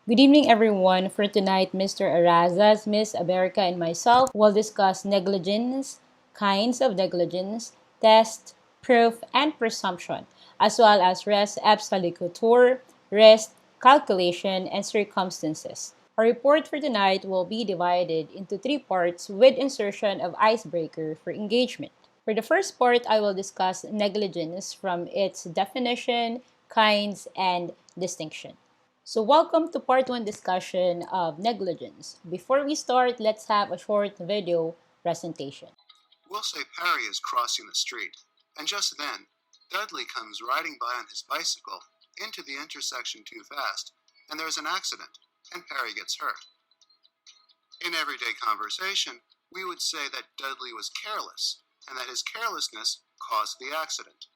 Good evening, everyone. For tonight, Mr. Arazas, Miss Aberica, and myself will discuss negligence, kinds of negligence, test, proof, and presumption, as well as res absolutor, rest, calculation, and circumstances. Our report for tonight will be divided into three parts with insertion of icebreaker for engagement. For the first part, I will discuss negligence from its definition, kinds, and distinction. So, welcome to part 1 discussion of negligence. Before we start, let's have a short video presentation. We'll say Perry is crossing the street, and just then, Dudley comes riding by on his bicycle into the intersection too fast, and there's an accident, and Perry gets hurt. In everyday conversation, we would say that Dudley was careless, and that his carelessness caused the accident.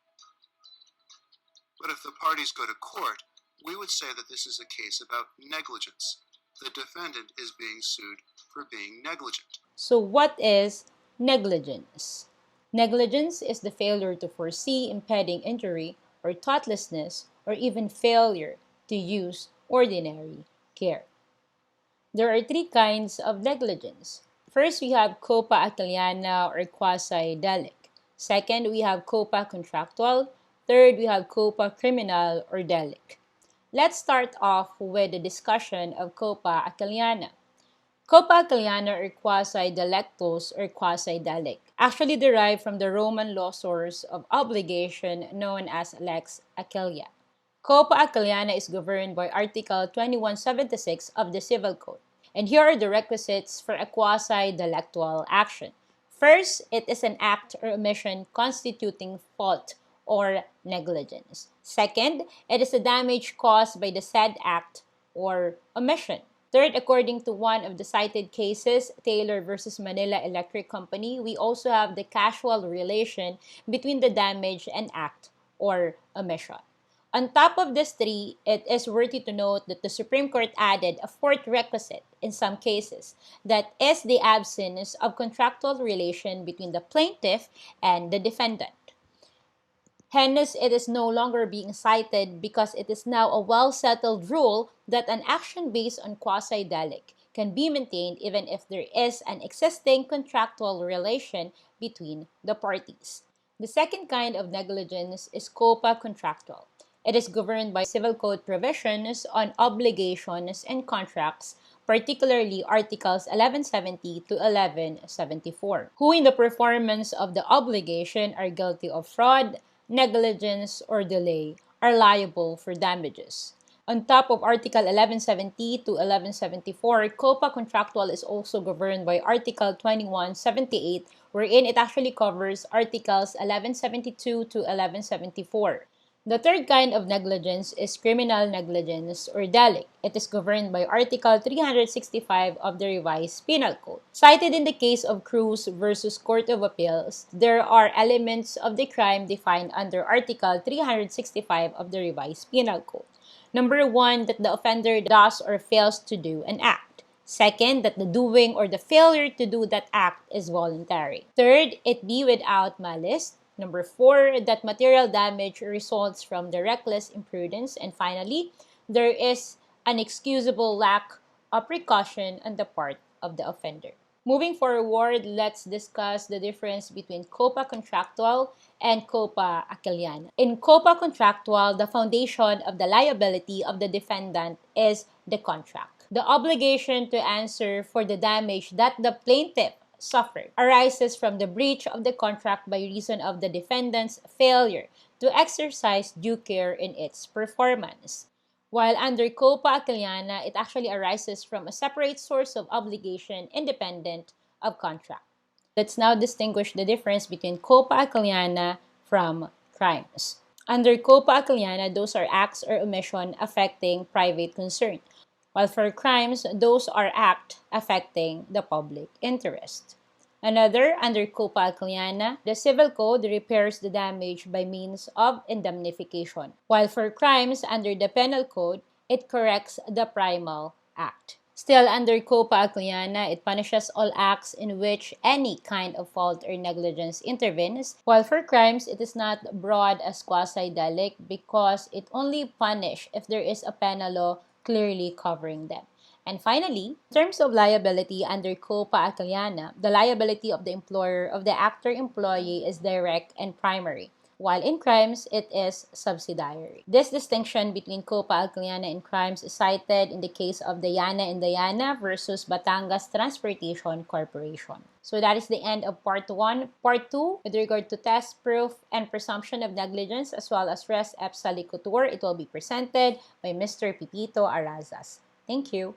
But if the parties go to court, we would say that this is a case about negligence. The defendant is being sued for being negligent. So, what is negligence? Negligence is the failure to foresee impending injury or thoughtlessness or even failure to use ordinary care. There are three kinds of negligence. First, we have Coppa Aquiliana or quasi-delic. Second, we have Coppa Contractual. Third, we have Coppa Criminal or delic. Let's start off with the discussion of Coppa Aquiliana. Coppa Aquiliana or quasi-delectus or quasi-delic actually derived from the Roman law source of obligation known as Lex Aquilia. Coppa Aquiliana is governed by Article 2176 of the Civil Code. And here are the requisites for a quasi-delictual action. First, it is an act or omission constituting fault or negligence. Second, it is the damage caused by the said act or omission. Third, according to one of the cited cases, Taylor versus Manila Electric Company, we also have the causal relation between the damage and act or omission. On top of these three, it is worthy to note that the Supreme Court added a fourth requisite in some cases, that is the absence of contractual relation between the plaintiff and the defendant. Hence, it is no longer being cited because it is now a well-settled rule that an action based on quasi-delic can be maintained even if there is an existing contractual relation between the parties. The second kind of negligence is Coppa Contractual. It is governed by Civil Code provisions on obligations and contracts, particularly Articles 1170 to 1174, who in the performance of the obligation are guilty of fraud, negligence, or delay are liable for damages. On top of Article 1170 to 1174, Coppa Contractual is also governed by Article 2178, wherein it actually covers Articles 1172 to 1174. The third kind of negligence is criminal negligence or delict. It is governed by Article 365 of the Revised Penal Code. Cited in the case of Cruz versus Court of Appeals, there are elements of the crime defined under Article 365 of the Revised Penal Code. Number 1, that the offender does or fails to do an act. Second, that the doing or the failure to do that act is voluntary. Third, it be without malice. Number 4, that material damage results from the reckless imprudence. And finally, there is an excusable lack of precaution on the part of the offender. Moving forward, let's discuss the difference between Coppa Contractual and Coppa Aquiliana. In Coppa Contractual, the foundation of the liability of the defendant is the contract. The obligation to answer for the damage that the plaintiff suffered arises from the breach of the contract by reason of the defendant's failure to exercise due care in its performance. While under Coppa Aquiliana, it actually arises from a separate source of obligation independent of contract. Let's now distinguish the difference between Coppa Aquiliana from crimes. Under Coppa Aquiliana, those are acts or omission affecting private concern, while for crimes, those are acts affecting the public interest. Another, under Coppa Aquiliana, the Civil Code repairs the damage by means of indemnification, while for crimes under the Penal Code, it corrects the primal act. Still, under Coppa Aquiliana, it punishes all acts in which any kind of fault or negligence intervenes, while for crimes, it is not broad as quasi-delict because it only punishes if there is a penal law clearly covering them. And finally, in terms of liability under Coppa Acaliana, the liability of the employer of the actor-employee is direct and primary, while in crimes, it is subsidiary. This distinction between Coppa Acaliana and crimes is cited in the case of Diana and Diana versus Batangas Transportation Corporation. So that is the end of part 1. Part 2, with regard to test, proof, and presumption of negligence, as well as res ipsa loquitur, it will be presented by Mr. Pipito Arazas. Thank you.